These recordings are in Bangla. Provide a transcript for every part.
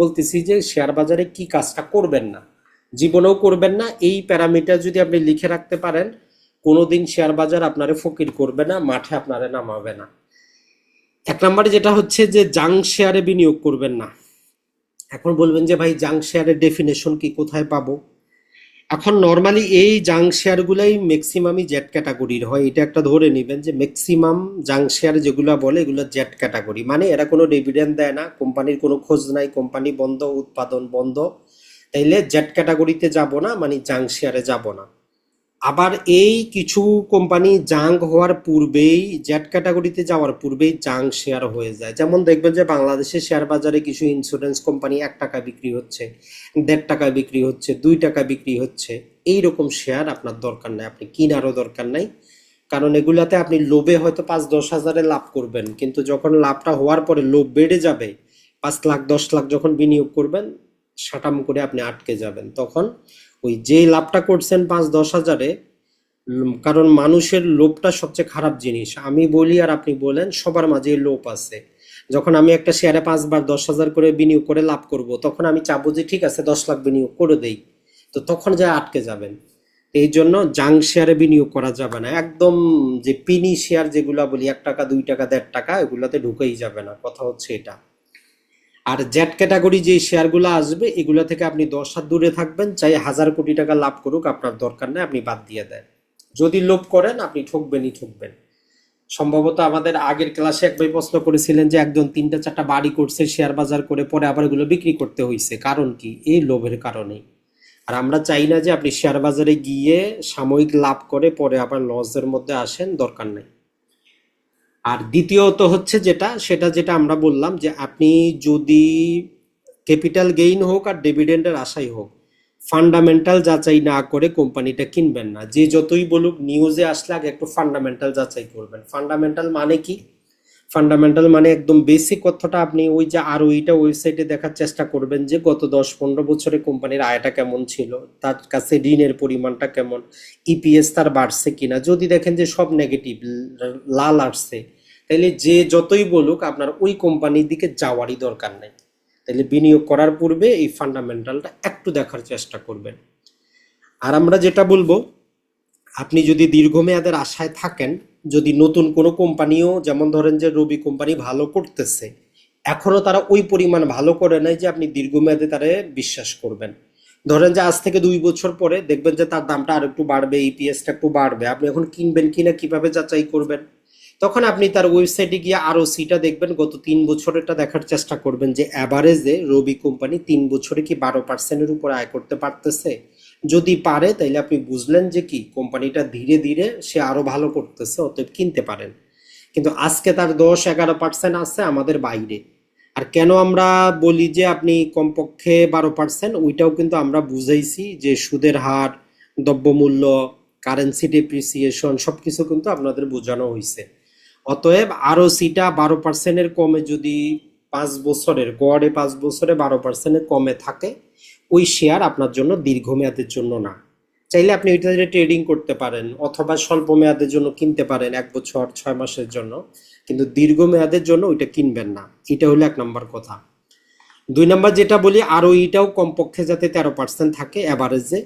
বলতেছি যে শেয়ার বাজারে কি কাজটা করবেন না, জীবনেও করবেন না। এই প্যারামিটার যদি আপনি লিখে রাখতে পারেন, কোনোদিন শেয়ার বাজার আপনারে ফকির করবে না, মাঠে আপনারে নামাবে না। এক নম্বরে যেটা হচ্ছে যে জাঙ্ক শেয়ারে বিনিয়োগ করবেন না। এখন বলবেন যে ভাই জাঙ্ক শেয়ারের ডেফিনেশন কি, কোথায় পাবো? এখন নর্মালি এই জাঙ্ক শেয়ারগুলাই ম্যাক্সিমামই জেড ক্যাটাগরির হয়। এটা একটা ধরে নেবেন যে ম্যাক্সিমাম জাঙ্ক শেয়ার যেগুলো বলে এগুলো জেড ক্যাটাগরি, মানে এরা কোনো ডিভিডেন্ড দেয় না, কোম্পানির কোনো খোঁজ নাই, কোম্পানি বন্ধ, উৎপাদন বন্ধ, তাইলে জেড ক্যাটাগরিতে যাব না, মানে জাঙ্ক শেয়ারে যাব না। আবার এই কিছু কোম্পানি জাঙ্ক হওয়ার পূর্বেই, জেড ক্যাটাগরিতে যাওয়ার পূর্বেই জাঙ্ক শেয়ার হয়ে যায়। যেমন দেখবেন যে বাংলাদেশের শেয়ার বাজারে কিছু ইন্স্যুরেন্স কোম্পানি 1 টাকা বিক্রি হচ্ছে, 1.5 টাকায় বিক্রি হচ্ছে, 2 টাকা বিক্রি হচ্ছে। এইরকম শেয়ার আপনার দরকার নাই, আপনি কিনারও দরকার নাই। কারণ এগুলাতে আপনি লোভে হয়তো 5-10 হাজারে লাভ করবেন, কিন্তু যখন লাভটা হওয়ার পরে লোভ বেড়ে যাবে, 5 লাখ 10 লাখ যখন বিনিয়োগ করবেন, সাটাম করে আপনি আটকে যাবেন। তখন ওই যেই লাভটা করছেন 5-10 হাজারে, কারণ মানুষের লোভটা সবচেয়ে খারাপ জিনিস। আমি বলি আর আপনি বলেন, সবার মাঝে লোভ আছে। যখন আমি একটা শেয়ারে 5 বার 10 হাজার করে বিনিয়োগ করে লাভ করব, তখন আমি চাবো যে ঠিক আছে 10 লাখ বিনিয়োগ করে দেই, তো তখন যা আটকে যাবেন। এই জন্য জাঙ্ক শেয়ারে বিনিয়োগ করা যাবে না একদম। যে পিনি শেয়ার যেগুলা বলি, 1 টাকা 2 টাকা 1.5 টাকা, এগুলাতে ঢুকেই যাবে না, কথা হচ্ছে এটা। আর জেড ক্যাটাগরি যে শেয়ারগুলো আসবে, এগুলো থেকে আপনি 10 হাত দূরে থাকবেন। চাই 1000 কোটি টাকা লাভ করুক, আপনার দরকার নেই, আপনি বাদ দিয়ে দেন। যদি লোভ করেন আপনি ঠকবেনই ঠকবেন। সম্ভবত আমাদের আগের ক্লাসে এক ভাই প্রশ্ন করেছিলেন যে একজন 3টা 4টা বাড়ি করছে শেয়ার বাজার করে, পরে আবার এগুলো বিক্রি করতে হয়েছে, কারণ কি? এই লোভের কারণেই। আর আমরা চাই না যে আপনি শেয়ার বাজারে গিয়ে সাময়িক লাভ করে পরে আবার লসের মধ্যে আসেন, দরকার নেই। আর দ্বিতীয়ত হচ্ছে যেটা, সেটা যেটা আমরা বললাম যে আপনি যদি ক্যাপিটাল গেইন হোক আর ডিভিডেন্ডের আশাই হোক, ফান্ডামেন্টাল যাচাই না করে কোম্পানিটা কিনবেন না। যে যতই বলুক, নিউজে আসলে আগে একটু ফান্ডামেন্টাল যাচাই করবেন। ফান্ডামেন্টাল মানে কি? ফান্ডামেন্টাল মানে একদম বেসিক কথাটা আপনি ওই যে আর ওইটা ওয়েবসাইটে দেখার চেষ্টা করবেন যে গত 10-15 বছরে কোম্পানির আয়টা কেমন ছিল, তার কাছে ঋণের পরিমাণটা কেমন, ইপিএস তার বাড়ছে কিনা। যদি দেখেন যে সব নেগেটিভ, লাল আসছে, তাহলে যে যতই বলুক আপনার ওই কোম্পানির দিকে যাওয়ারই দরকার নেই। তাহলে বিনিয়োগ করার পূর্বে এই ফান্ডামেন্টালটা একটু দেখার চেষ্টা করবেন। আর আমরা যেটা বলবো, আপনি যদি দীর্ঘমেয়াদের আশায় থাকেন, যদি নতুন কোনো কোম্পানিও, যেমন ধরেন যে রবি কোম্পানি ভালো করতেছে, এখনো তারা ওই পরিমাণ ভালো করে নাই যে আপনি দীর্ঘমেয়াদে তারা বিশ্বাস করবেন। ধরেন যে আজ থেকে 2 বছর পরে দেখবেন যে তার দামটা আর একটু বাড়বে, ইপিএসটা একটু বাড়বে, আপনি এখন কিনবেন কিনা কিভাবে যাচাই করবেন? তখন আপনি তার ওয়েবসাইটে গিয়ে আরও সিটা দেখবেন, গত 3 বছরেরটা দেখার চেষ্টা করবেন যে অ্যাভারেজে রবি কোম্পানি 3 বছরে কি 12%-এর উপর আয় করতে পারতেছে। যদি পারে তাইলে আপনি বুঝলেন যে কি কোম্পানিটা ধীরে ধীরে সে আরো ভালো করতেছে, অতএব কিনতে পারেন। কিন্তু আজকে তার 10-11% আছে আমাদের বাইরে। আর কেন আমরা বলি যে আপনি কমপক্ষে 12%, ওইটাও কিন্তু আমরা বুঝাইছি যে সুদের হার, দ্রব্যমূল্য, কারেন্সি ডেপ্রিসিয়েশন সবকিছু কিন্তু আপনাদের বোঝানো হয়েছে। অতএব আরও সিটা 12%-এর কমে যদি 5 বছরের গড়ে 5 বছরে 12%-এর কমে থাকে, ওই শেয়ার আপনার জন্য দীর্ঘমেয়াদের জন্য না। চাইলে আপনি ওইটা ট্রেডিং করতে পারেন, অথবা স্বল্প মেয়াদের জন্য কিনতে পারেন, 1 বছর 6 মাসের জন্য, কিন্তু দীর্ঘমেয়াদের জন্য ওইটা কিনবেন না। এটা হলো 1 নম্বর কথা। 2 নম্বর যেটা বলি, আর ওইটাও কমপক্ষে যাতে 13% থাকে অ্যাভারেজে।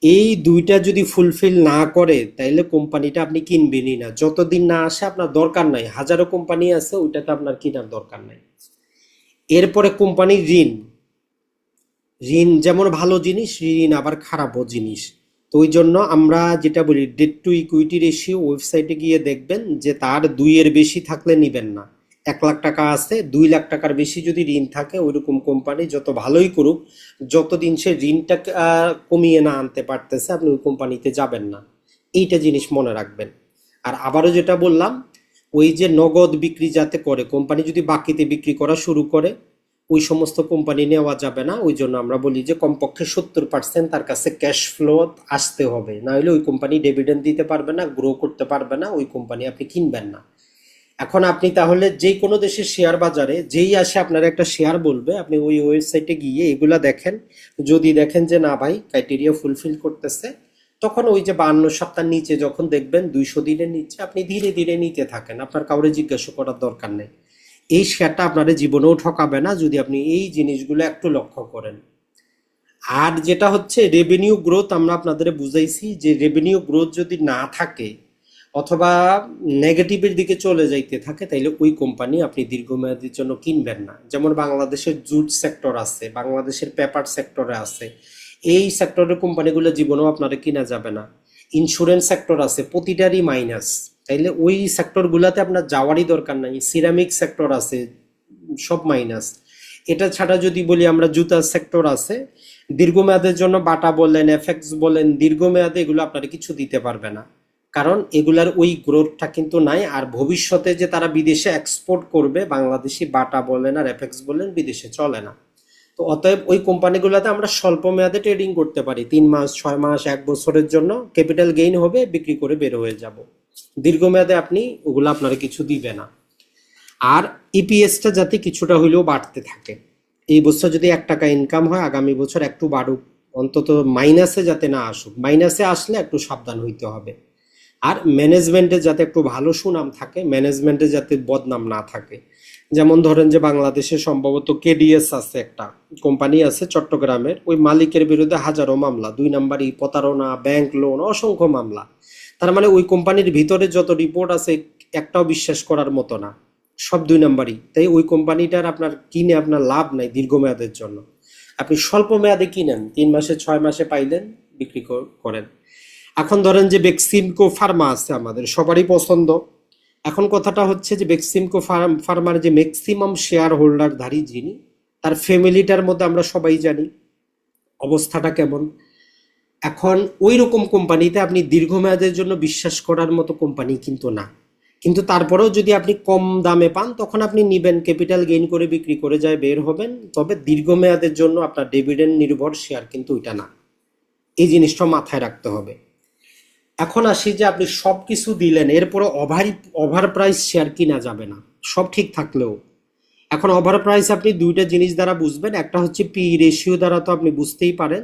এই দুইটা যদি ফুলফিল না করে, তাইলে কোম্পানিটা আপনি কিনবেনই না। যতদিন না আসে আপনার দরকার নাই, হাজারো কোম্পানি আছে, ওইটাতে আপনার কেনার দরকার নাই। এরপরে কোম্পানির ঋণ। ঋণ যেমন ভালো জিনিস, ঋণ আবার খারাপও জিনিস। তো ওই জন্য আমরা যেটা বলি, ডেট টু ইকুইটি রেশিও, ওয়েবসাইটে গিয়ে দেখবেন যে তার 2-এর বেশি থাকলে নিবেন না। 1 লাখ টাকা আছে, 2 লাখ টাকার বেশি যদি ঋণ থাকে, ওইরকম কোম্পানি যত ভালোই করুক, যতদিন সে ঋণটা কমিয়ে না আনতে পারতেছে, আপনি ওই কোম্পানিতে যাবেন না। এইটা জিনিস মনে রাখবেন। আর আবারও যেটা বললাম, ওই যে নগদ বিক্রি যাতে করে, কোম্পানি যদি বাকিতে বিক্রি করা শুরু করে, ওই সমস্ত কোম্পানি নেওয়া যাবে না। ওই জন্য আমরা বলি যে কমপক্ষে 70% তার কাছে ক্যাশ ফ্লো আসতে হবে, না হলে ওই কোম্পানি ডিভিডেন্ড দিতে পারবে না, গ্রো করতে পারবে না, ওই কোম্পানি আপনি কিনবেন না। এখন আপনি তাহলে যে কোনো দেশের শেয়ার বাজারে যেই আসে আপনার একটা শেয়ার বলবে, আপনি ওই ওয়েবসাইটে গিয়ে এগুলা দেখেন। যদি দেখেন যে না ভাই ক্রাইটেরিয়া ফুলফিল করতেছে, তখন ওই যে 52 সপ্তাহ নিচে যখন দেখবেন, 200 দিনের নিচে, আপনি ধীরে ধীরে নিতে থাকেন, আপনার কাউরে জিজ্ঞাসা করার দরকার নেই। এই শেয়ারটা আপনারা জীবনেও ঠকাবে না যদি আপনি এই জিনিসগুলো একটু লক্ষ্য করেন। আর যেটা হচ্ছে রেভিনিউ গ্রোথ, আমরা আপনাদের বুঝাইছি যে রেভিনিউ গ্রোথ যদি না থাকে অথবা নেগেটিভের দিকে চলে যাইতে থাকে, তাইলে ওই কোম্পানি আপনি দীর্ঘমেয়াদীর জন্য কিনবেন না। যেমন বাংলাদেশের জুট সেক্টর আছে, বাংলাদেশের পেপার সেক্টরে আছে, এই সেক্টরের কোম্পানিগুলো জীবনেও আপনারা কিনা যাবে না। ইন্স্যুরেন্স সেক্টর আছে, প্রতিটারই মাইনাস, তাইলে ওই সেক্টরগুলোতে আপনার যাওয়ারই দরকার নাই। সিরামিক সেক্টর আছে, সব মাইনাস। এটা ছাড়া যদি বলি আমরা জুতার সেক্টর আছে, দীর্ঘমেয়াদের জন্য বাটা বলেন, এফএক্স বলেন, দীর্ঘমেয়াদে এগুলো আপনারা কিছু দিতে পারবে না, কারণ এগুলার ওই গ্রোথটা কিন্তু নাই। আর ভবিষ্যতে যে তারা বিদেশে এক্সপোর্ট করবে, বাংলাদেশি বাটা বলেন আর এফএক্স বলেন বিদেশে চলে না। তো অতএব ওই কোম্পানিগুলোতে আমরা স্বল্প মেয়াদে ট্রেডিং করতে পারি, 3 মাস, 6 মাস, 1 বছরের জন্য ক্যাপিটাল গেইন হবে, বিক্রি করে বের হয়ে যাব। দীর্ঘমেয়াদে আপনি ওগুলো আপনারা কিছু দিবে না। আর ইপিএসটা যাতে কিছুটা হইলেও বাড়তে থাকে, এই বছর যদি 1 টাকা ইনকাম হয়, আগামী বছর একটু বাড়ুক, অন্তত মাইনাসে যাতে না আসুক। মাইনাসে আসলে একটু সাবধান হইতে হবে। আর ম্যানেজমেন্টে যাতে একটু ভালো সুনাম থাকে, ম্যানেজমেন্টে যাতে বদনাম না থাকে। যেমন ধরেন যে বাংলাদেশে সম্ভবত কেডিএস আছে, একটা কোম্পানি আছে চট্টগ্রামের, ওই মালিকের বিরুদ্ধে হাজারো মামলা, 2 নাম্বারই, প্রতারণা, ব্যাংক লোন, অসংখ্য মামলা। তার মানে ওই কোম্পানির ভিতরে যত রিপোর্ট আছে একটাও বিশ্বাস করার মতো না, সব 2 নাম্বারই। তাই ওই কোম্পানিটার আপনার কিনে আপনার লাভ নাই দীর্ঘমেয়াদের জন্য। আপনি স্বল্প মেয়াদে কিনেন, 3 মাসে 6 মাসে পাইলেন, বিক্রি করেন। এখন ধরেন যে বেক্সিমকো ফার্মা আছে, আমাদের সবারই পছন্দ। এখন কথাটা হচ্ছে যে বেক্সিমকো ফার্মার যে ম্যাক্সিমাম শেয়ার হোল্ডারধারী যিনি, তার ফ্যামিলিটার মধ্যে আমরা সবাই জানি অবস্থাটা কেমন। এখন ওই রকম কোম্পানিতে আপনি দীর্ঘমেয়াদের জন্য বিশ্বাস করার মতো কোম্পানি কিন্তু না। কিন্তু তারপরেও যদি আপনি কম দামে পান, তখন আপনি নিবেন, ক্যাপিটাল গেইন করে বিক্রি করে যায় বের হবেন। তবে দীর্ঘমেয়াদের জন্য আপনার ডিভিডেন্ড নির্ভর শেয়ার কিন্তু ওইটা না, এই জিনিসটা মাথায় রাখতে হবে। এখন আসি যে আপনি সব কিছু দিলেন, এরপরে ওভার প্রাইস শেয়ার কিনা যাবে না, সব ঠিক থাকলেও। এখন ওভার প্রাইস আপনি দুইটা জিনিস দ্বারা বুঝবেন। একটা হচ্ছে পি রেশিও দ্বারা, তো আপনি বুঝতেই পারেন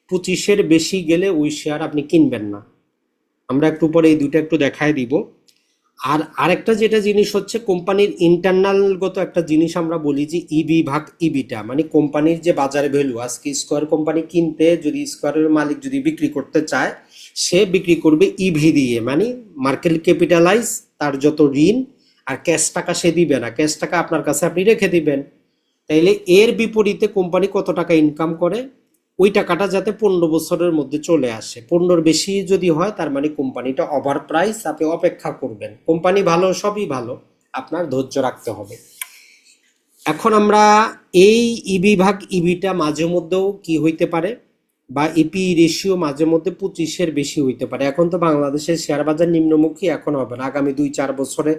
25-এর বেশি গেলে ওই শেয়ার আপনি কিনবেন না। আমরা একটু পরে এই দুইটা একটু দেখায় দিব। আর আরেকটা যেটা জিনিস হচ্ছে কোম্পানির ইন্টারনালগত একটা জিনিস আমরা বলি যে ইবি ভাগ ইবিটা, মানে কোম্পানির যে বাজার ভ্যালু। আজকে স্কোয়ার কোম্পানি কিনতে, যদি স্কোয়ারের মালিক যদি বিক্রি করতে চায়, সে বিক্রি করবে ইভি দিয়ে, মানে মার্কেট ক্যাপিটালাইজ, তার যত ঋণ। আর ক্যাশ টাকা সে দিবে না, ক্যাশ টাকা আপনার কাছে আপনি রেখে দিবেন। তাইলে এর বিপরীতে কোম্পানি কত টাকা ইনকাম করে, ওই টাকাটা যাতে 15 বছরের মধ্যে চলে আসে। 15-র বেশি যদি হয়, তার মানে কোম্পানিটা ওভার প্রাইস, আপনি অপেক্ষা করবেন। কোম্পানি ভালো, সবই ভালো, আপনার ধৈর্য রাখতে হবে। এখন আমরা এই ইবি ভাগ ইবিটা মাঝে মধ্যেও কি হইতে পারে, বা ইপি রেশিও মাঝে মধ্যে 25-এর বেশি হইতে পারে। এখন তো বাংলাদেশের শেয়ার বাজার নিম্নমুখী, এখন হবে না। আগামী 2-4 বছরে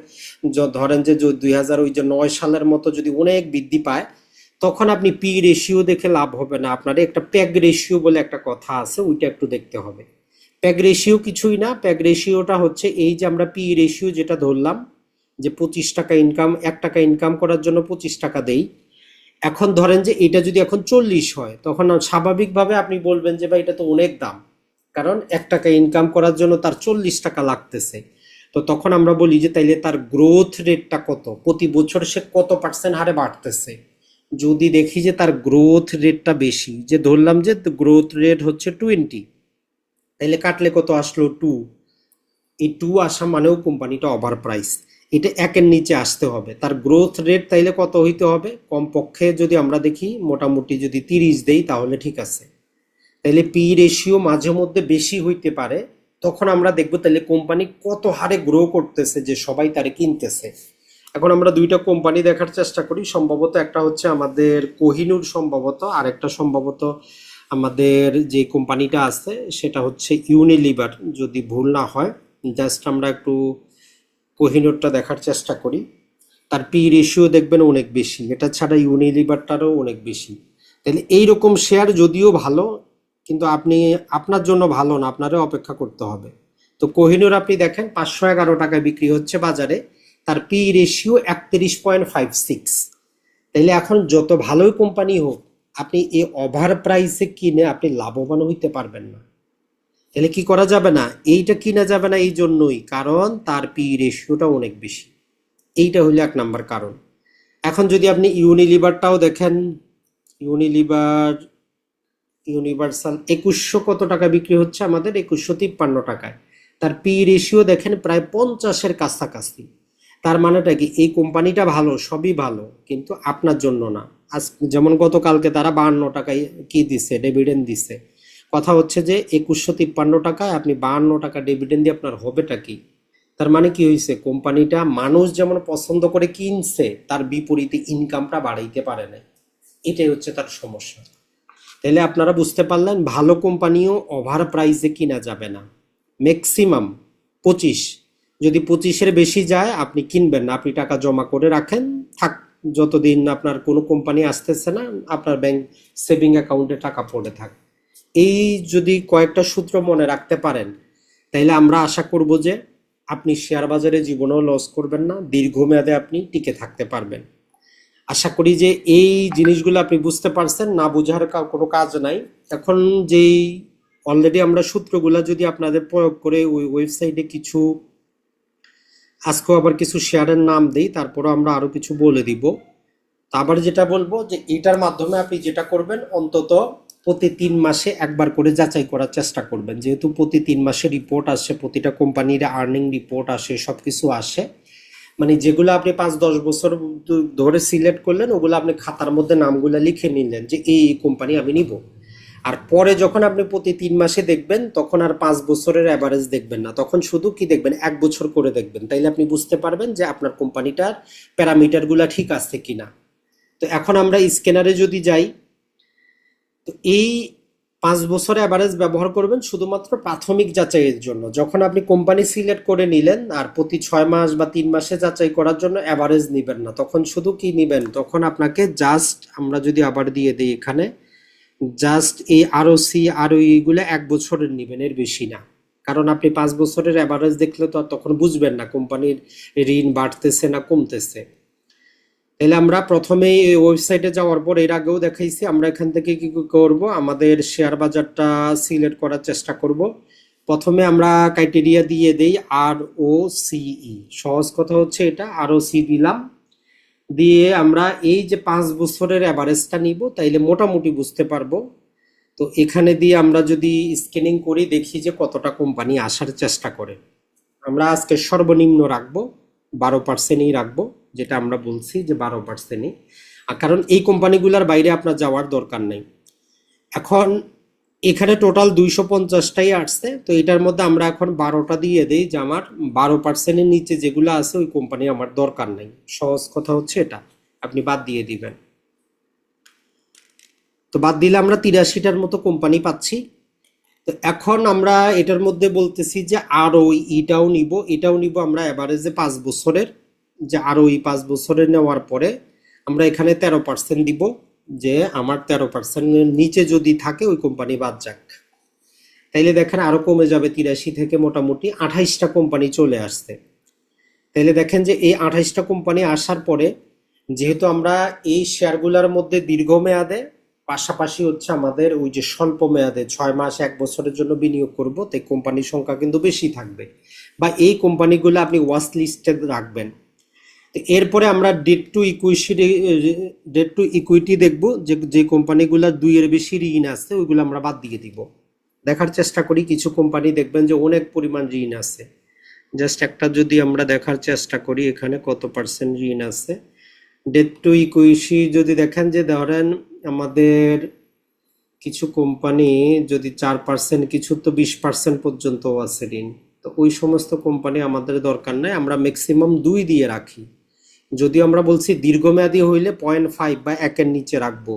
ধরেন যে 2009 সালের মতো যদি অনেক বৃদ্ধি পায়, তখন আপনি পি রেশিও দেখে লাভ হবে না। আপনার একটা প্যাগ রেশিও বলে একটা কথা আছে, ওইটা একটু দেখতে হবে। প্যাগ রেশিও কিছুই না, প্যাগ রেশিওটা হচ্ছে এই যে আমরা পি রেশিও যেটা ধরলাম যে 25 টাকা ইনকাম, 1 টাকা ইনকাম করার জন্য 25 টাকা দেই। এখন ধরেন যে এটা যদি এখন 40 হয়, তখন স্বাভাবিকভাবে আপনি বলবেন যে ভাই এটা তো অনেক দাম, কারণ 1 টাকা ইনকাম করার জন্য তার 40 টাকা লাগতেছে। তো তখন আমরা বলি যে তাইলে তার গ্রোথ রেটটা কত, প্রতি বছর সে কত পার্সেন্ট হারে বাড়তেছে। যদি দেখি যে তার গ্রোথ রেটটা বেশি, যে ধরলাম যে গ্রোথ রেট হচ্ছে 20, তাইলে কাটলে কত আসলো 2। এই 2 আসা মানেও কোম্পানিটা ওভার প্রাইস। এটা 1-এর নিচে আসতে হবে। তার গ্রোথ রেট তাইলে কত হইতে হবে, কমপক্ষে যদি আমরা দেখি মোটামুটি যদি 30 দেই তাহলে ঠিক আছে। তাইলে পি রেশিও মাঝে মধ্যে বেশি হইতে পারে, তখন আমরা দেখবো তাহলে কোম্পানি কত হারে গ্রো করতেছে যে সবাই তারে কিনতেছে। এখন আমরা দুইটা কোম্পানি দেখার চেষ্টা করি। সম্ভবত একটা হচ্ছে আমাদের কোহিনুর, সম্ভবত আরেকটা সম্ভবত আমাদের যে কোম্পানিটা আছে সেটা হচ্ছে ইউনিলিভার, যদি ভুল না হয়। জাস্ট আমরা একটু কোহিনুরটা দেখার চেষ্টা করি। তার পি রেশিও দেখবেন অনেক বেশি, এটা ছাড়া ইউনিলিভারটারও অনেক বেশি। তাহলে এইরকম শেয়ার যদিও ভালো, কিন্তু আপনি আপনার জন্য ভালো না, আপনারও অপেক্ষা করতে হবে। তো কোহিনুর আপনি দেখেন 511 টাকায় বিক্রি হচ্ছে বাজারে, তার পি রেশিও 31.56। তাইলে এখন যত ভালোই কোম্পানি হোক, আপনি এই ওভার প্রাইসে কিনে আপনি লাভবান হইতে পারবেন না। তাহলে কি করা যাবে না, এইটা কিনা যাবে না এই জন্যই, কারণ তার পি রেশিওটা অনেক বেশি। এইটা হলো 1 নাম্বার কারণ। এখন যদি আপনি ইউনিলিভারটাও দেখেন, ইউনিলিভার ইউনিভার্সাল 2100 কত টাকা বিক্রি হচ্ছে আমাদের, 2153 টাকায়। তার পি রেশিও দেখেন প্রায় 50-এর কাছাকাছি। তার মানেটা কি, এই কোম্পানিটা ভালো, সবই ভালো, কিন্তু আপনার জন্য না। আজ যেমন গতকালকে তারা 52 টাকায় কি দিছে, ডিভিডেন্ড দিছে। কথা হচ্ছে যে 2153 টাকায় আপনি 52 টাকা ডিভিডেন্ড দিয়ে আপনার হবেটা কি? তার মানে কি হয়েছে, কোম্পানিটা মানুষ যেমন পছন্দ করে কিনছে, তার বিপরীতে ইনকামটা বাড়াইতে পারে না। এটাই হচ্ছে তার সমস্যা। তাহলে আপনারা বুঝতে পারলেন, ভালো কোম্পানিও ওভার প্রাইসে কিনা যাবে না। ম্যাক্সিমাম 25, যদি 25-এর বেশি যায় আপনি কিনবেন না, আপনি টাকা জমা করে রাখেন, থাক, যতদিন আপনার কোনো কোম্পানি আসতেছে না আপনার ব্যাংক সেভিং অ্যাকাউন্টে টাকা পড়ে থাক। এই যদি কয়েকটা সূত্র মনে রাখতে পারেন, তাইলে আমরা আশা করব যে আপনি শেয়ার বাজারে জীবনেও লস করবেন না, দীর্ঘমেয়াদে আপনি টিকে থাকতে পারবেন। আশা করি যে এই জিনিসগুলো আপনি বুঝতে পারছেন, না বুঝার কোনো কাজ নাই। এখন যেই অলরেডি আমরা সূত্রগুলো যদি আপনাদের প্রয়োগ করে ওই ওয়েবসাইটে কিছু, আজকেও আবার কিছু শেয়ারের নাম দেই, তারপরে আমরা আরো কিছু বলে দিব। তা আবার যেটা বলবো যে এটার মাধ্যমে আপনি যেটা করবেন, অন্তত প্রতি 3 মাসে একবার করে যাচাই করার চেষ্টা করবেন, যেহেতু প্রতি 3 মাসে রিপোর্ট আসে, প্রতিটা কোম্পানির আর্নিং রিপোর্ট আসে, সবকিছু আসে। মানে যেগুলো আপনি 5-10 বছর ধরে সিলেক্ট করলেন, ওগুলো আপনি খাতার মধ্যে নামগুলো লিখে নিলেন যে এই কোম্পানি আমি নিব। আর পরে যখন আপনি প্রতি 3 মাসে দেখবেন, তখন আর 5 বছরের অ্যাভারেজ দেখবেন না, তখন শুধু কি দেখবেন, 1 বছর করে দেখবেন। তাইলে আপনি বুঝতে পারবেন যে আপনার কোম্পানিটার প্যারামিটারগুলো ঠিক আছে কিনা। তো এখন আমরা স্ক্যানারে যদি যাই, তো এই 5 বছর অ্যাভারেজ ব্যবহার করবেন শুধুমাত্র প্রাথমিক যাচাইয়ের জন্য। যখন আপনি কোম্পানি সিলেক্ট করে নিলেন আর প্রতি 6 মাস বা 3 মাসে যাচাই করার জন্য অ্যাভারেজ নেবেন না, তখন শুধু কি নেবেন, তখন আপনাকে জাস্ট, আমরা যদি আবার দিয়ে দিই এখানে, জাস্ট এই আরওসি আর এইগুলো 1 বছরের নেবেন, এর বেশি না। কারণ আপনি 5 বছরের অ্যাভারেজ দেখলে তো আর তখন বুঝবেন না কোম্পানির ঋণ বাড়তেছে না কমতেছে। তাহলে আমরা প্রথমে এই ওয়েবসাইটে যাওয়ার পর, এর আগেও দেখাইছি, আমরা এখান থেকে কি করব, আমাদের শেয়ার বাজারটা সিলেক্ট করার চেষ্টা করব। প্রথমে আমরা ক্রাইটেরিয়া দিয়ে দেই আর ও সিই, সহজ কথা হচ্ছে এটা, আর ও সি দিলাম, দিয়ে আমরা এই যে 5 বছরের অ্যাভারেজটা নিব, তাইলে মোটামুটি বুঝতে পারবো। তো এখানে দিয়ে আমরা যদি স্ক্যানিং করি, দেখি যে কতটা কোম্পানি আসার চেষ্টা করে। আমরা আজকে সর্বনিম্ন রাখবো, 12%ই রাখবো, যেটা আমরা বলছি যে 12%ই। কারণ এই কোম্পানিগুলোর বাইরে আপনার যাওয়ার দরকার নেই। এখন এখানে টোটাল 250টাই আসছে, তো এটার মধ্যে আমরা এখন 12টা দিয়ে দিই, যে আমার 12%-এর নিচে যেগুলো আছে ওই কোম্পানি আমার দরকার নেই। সহজ কথা হচ্ছে এটা, আপনি বাদ দিয়ে দিবেন। তো বাদ দিলে আমরা 83টার মতো কোম্পানি পাচ্ছি। তো এখন আমরা এটার মধ্যে বলতেছি যে আরও এটাও নিব আমরা এভারেজে 5 বছরের, যে আরও 5 বছরের নেওয়ার পরে আমরা এখানে 13% দিব, যে আমার 13%-এর নিচে যদি থাকে ওই কোম্পানি বাদ যাক। তাইলে দেখেন আরো কমে যাবে, 83 থেকে মোটামুটি 28টা কোম্পানি চলে আসছে। তাইলে দেখেন যে এই 28টা কোম্পানি আসার পরে, যেহেতু আমরা এই শেয়ারগুলোর মধ্যে দীর্ঘমেয়াদে, পাশাপাশি হচ্ছে আমাদের ওই যে স্বল্প মেয়াদে 6 মাস 1 বছরের জন্য বিনিয়োগ করব, তাই কোম্পানির সংখ্যা কিন্তু বেশি থাকবে, বা এই কোম্পানিগুলো আপনি ওয়াচ লিস্টে রাখবেন। তো এরপরে আমরা ডেট টু ইকুইটি দেখব, যে যে কোম্পানিগুলো 2-এর বেশি ঋণ আছে ওইগুলো আমরা বাদ দিয়ে দিব। দেখার চেষ্টা করি, কিছু কোম্পানি দেখবেন যে অনেক পরিমাণ ঋণ আছে। জাস্ট একটা যদি আমরা দেখার চেষ্টা করি, এখানে কত পার্সেন্ট ঋণ আছে। ডেট টু ইকুইটি যদি দেখেন, যে ধরেন আমাদের কিছু কোম্পানি যদি 4%, কিছু তো 20% পর্যন্ত আছে ঋণ, তো ওই সমস্ত কোম্পানি আমাদের দরকার নাই, আমরা ম্যাক্সিমাম 2 দিয়ে রাখি। যদিও আমরা বলছি দীর্ঘমেয়াদী হইলে 0.5 বা 1-এর নিচে রাখবো।